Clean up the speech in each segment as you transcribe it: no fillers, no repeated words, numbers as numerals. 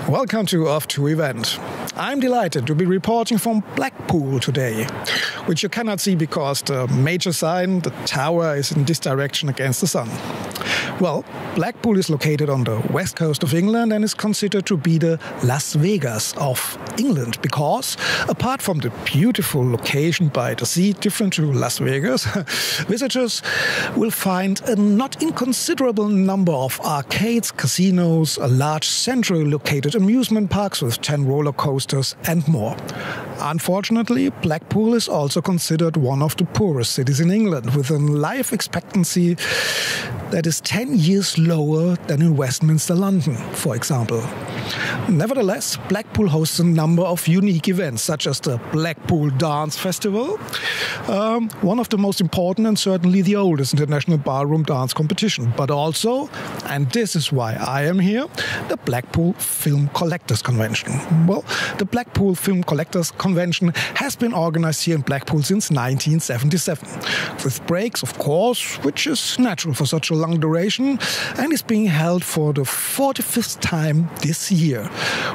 Welcome to Off to Event. I'm delighted to be reporting from Blackpool today, which you cannot see because the major sign, the tower, is in this direction against the sun. Well, Blackpool is located on the west coast of England and is considered to be the Las Vegas of England because, apart from the beautiful location by the sea, different to Las Vegas, visitors will find a not inconsiderable number of arcades, casinos, a large centrally located amusement parks with 10 roller coasters and more. Unfortunately, Blackpool is also considered one of the poorest cities in England, with a life expectancy that is 10 years lower than in Westminster, London, for example. Nevertheless, Blackpool hosts a number of unique events, such as the Blackpool Dance Festival, one of the most important and certainly the oldest international ballroom dance competition, but also, and this is why I am here, the Blackpool Film Collectors Convention. Well, the Blackpool Film Collectors Convention has been organized here in Blackpool since 1977, with breaks, of course, which is natural for such a long duration, and is being held for the 45th time this year.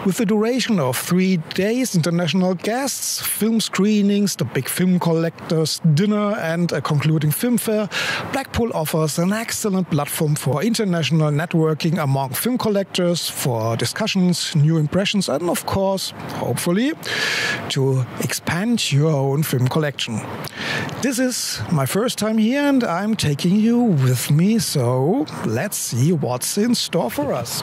With a duration of 3 days, international guests, film screenings, the big film collectors dinner and a concluding film fair, Blackpool offers an excellent platform for international networking among film collectors, for discussions, new impressions, and of course, hopefully, to expand your own film collection. This is my first time here and I'm taking you with me, so let's see what's in store for us.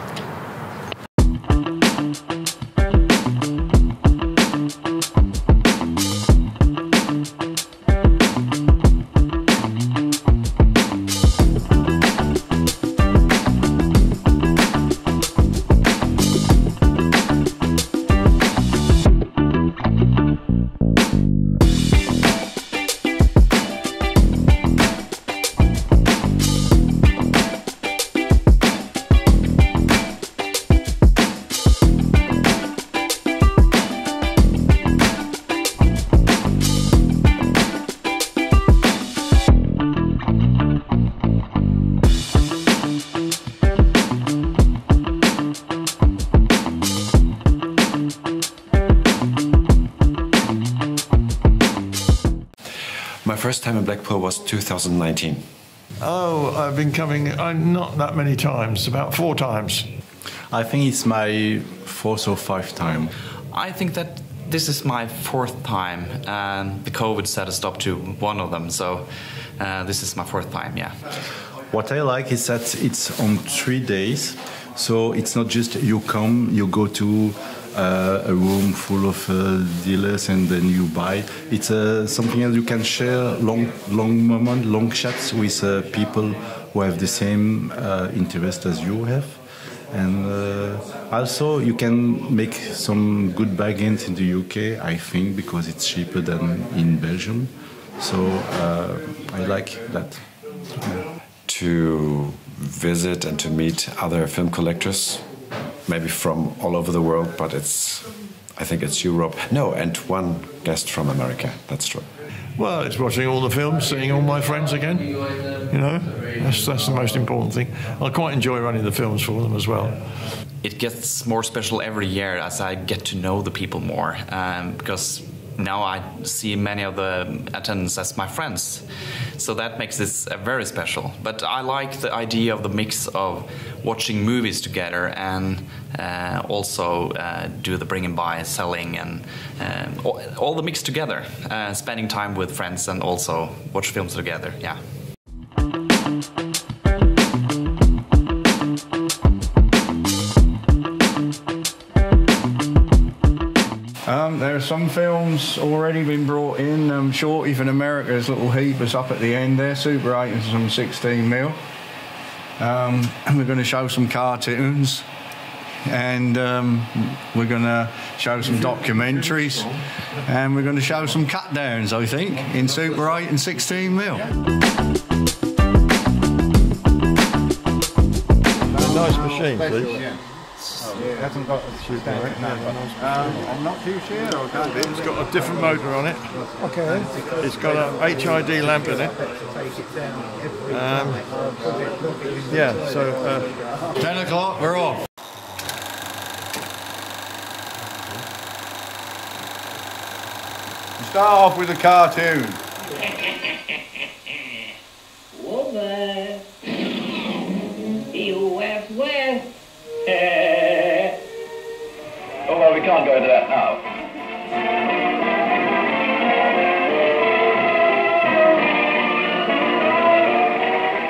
My first time in Blackpool was 2019. Oh, I've been coming not that many times, about 4 times. I think it's my 4th or 5th time. I think that this is my 4th time, and the COVID set a stop to one of them, so this is my 4th time, yeah. What I like is that it's on 3 days, so it's not just you come, you go to a room full of dealers and then you buy. It's something else you can share, long moment, long chats with people who have the same interest as you have. And also you can make some good bargains in the UK, I think, because it's cheaper than in Belgium. So I like that. To visit and to meet other film collectors, maybe from all over the world, but I think it's Europe. No, and one guest from America, that's true. Well, it's watching all the films, seeing all my friends again. You know, that's the most important thing. I quite enjoy running the films for them as well. It gets more special every year as I get to know the people more, because now I see many of the attendants as my friends. So that makes this very special. But I like the idea of the mix of watching movies together and also do the bring and buy, selling, and all the mix together. Spending time with friends and also watch films together, yeah. There are some films already been brought in. Shorty from America's little heap is up at the end there, Super 8 and some 16mm. And we're going to show some cartoons, and we're going to show some documentaries, and we're going to show some cut downs, I think, in Super 8 and 16mm. Nice machine, please. It hasn't got a direct number. I'm not too sure. It's got a different motor on it. Okay. It's got a HID lamp in it. Yeah, so 10 o'clock, we're off. Start off with a cartoon. Woman, you went west. Oh, well, we can't go into that now.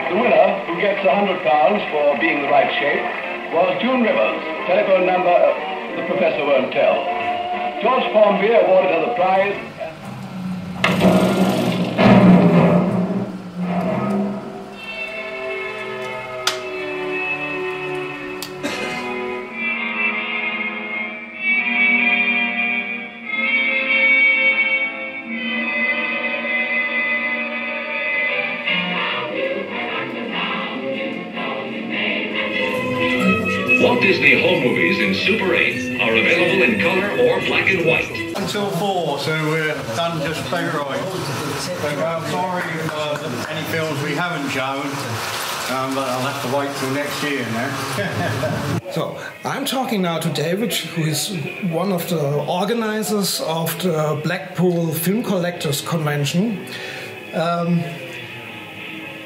The winner, who gets £100 for being the right shape, was June Rivers. Telephone number, the professor won't tell. George Formby awarded her the prize. Walt Disney Home Movies in Super 8 are available in color or black and white. Until 4, so we're done just about right. So I'm sorry for any films we haven't shown, but I'll have to wait till next year now. So I'm talking now to David, who is one of the organizers of the Blackpool Film Collectors Convention.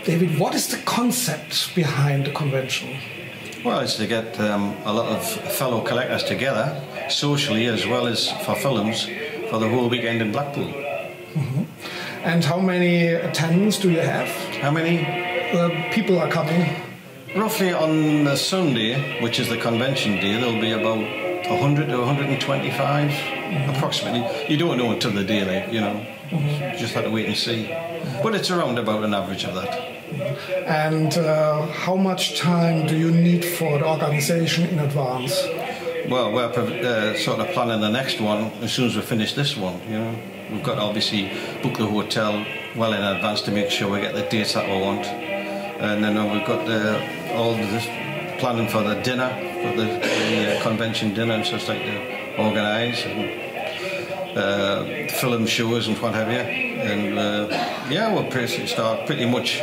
David, what is the concept behind the convention? Well, it's to get a lot of fellow collectors together, socially as well as for films, for the whole weekend in Blackpool. Mm-hmm. And how many attendants do you have? How many? People are coming. Roughly on the Sunday, which is the convention day, there'll be about 100 to 125, approximately. You don't know until the day, like, you know. Mm-hmm. Just have to wait and see. But it's around about an average of that. And how much time do you need for the organization in advance? Well, we're sort of planning the next one as soon as we finish this one, you know. We've got to obviously book the hotel well in advance to make sure we get the dates that we want. And then we've got all this planning for the dinner, for the convention dinner and such like to organise, and film shows and what have you. And yeah, we'll start pretty much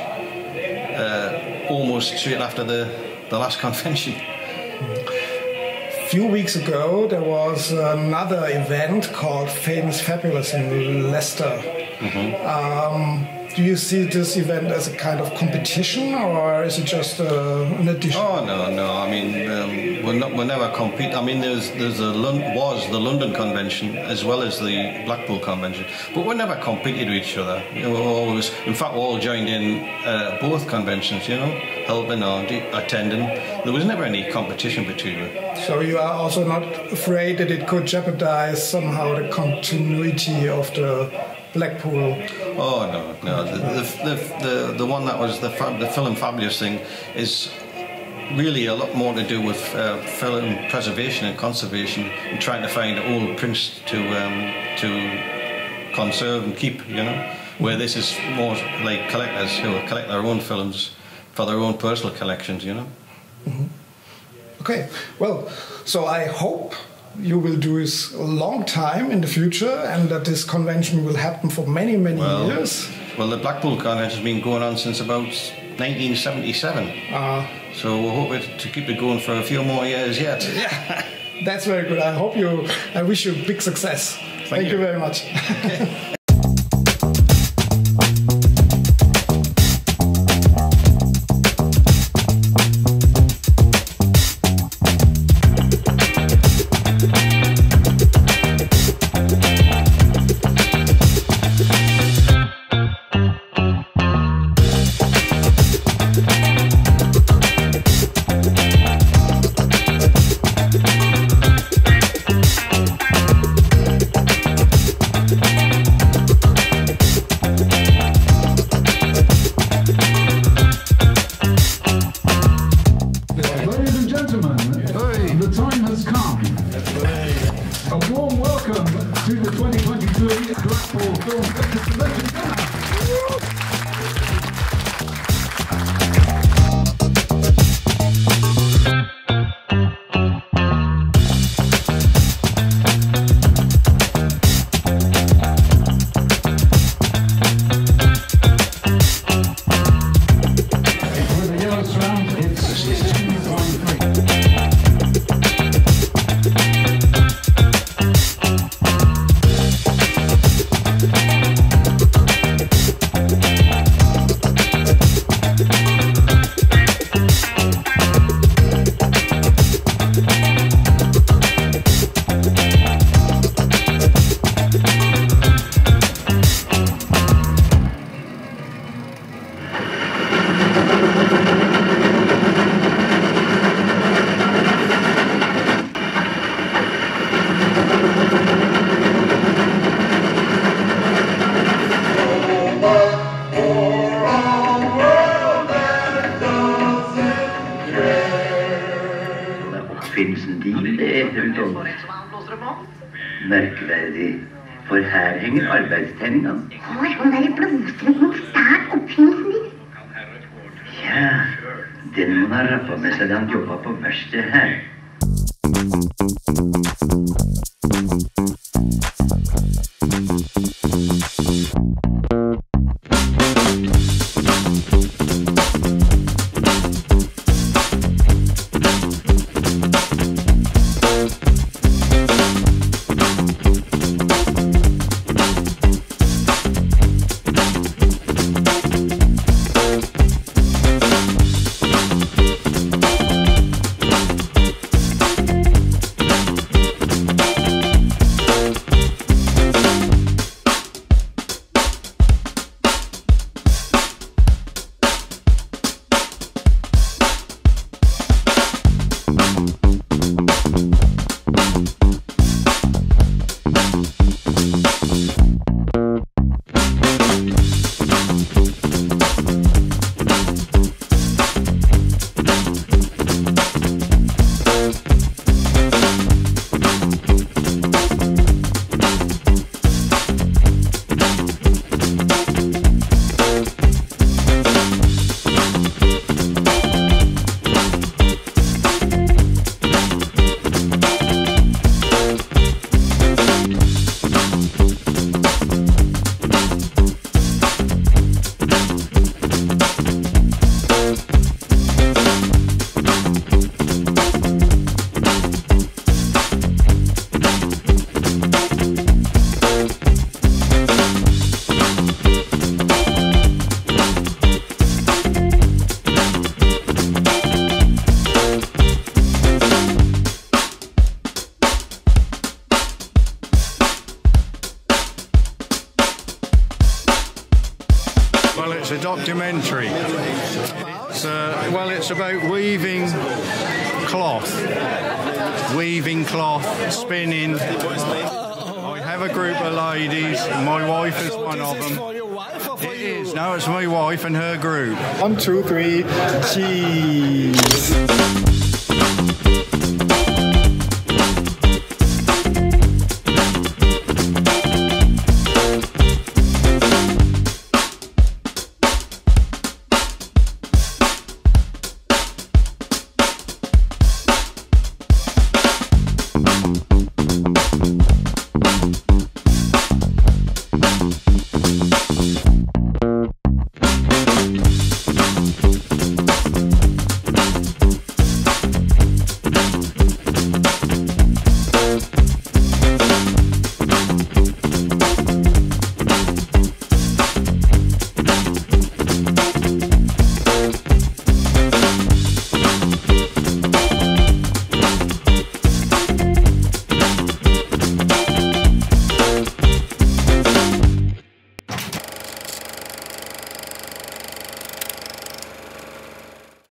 almost straight after the last convention. A few weeks ago there was another event called Famous Fabulous in Leicester. Mm-hmm. Do you see this event as a kind of competition, or is it just an addition? Oh no! I mean, we're never compete. I mean, was the London convention as well as the Blackpool convention, but we never competed with each other. You know, we always, in fact, we all joined in both conventions. You know, helping or attending. There was never any competition between them. So you are also not afraid that it could jeopardize somehow the continuity of the Blackpool? Oh no! The one that was the Film Fabulous thing is really a lot more to do with film preservation and conservation and trying to find old prints to conserve and keep. You know, where this is more like collectors who collect their own films for their own personal collections. You know. Mm-hmm. Okay. Well, so I hope you will do this a long time in the future, and that this convention will happen for many years. Well, the Blackpool convention has been going on since about 1977. So we'll hope to keep it going for a few more years yet. Yeah, that's very good. I wish you big success. Thank you very much. Okay. Vimsendil Etertoll. Merkverdig. For her henger arbeidstegninga. Har han der blodstrøm noe stært oppfinnelsen din? Ja, den må han ha rappa med seg da han jobba på verkstedet her. Well, it's a documentary. It's about weaving cloth, spinning. I have a group of ladies. My wife is one of them. It is. No, it's my wife and her group. 1, 2, 3, cheese.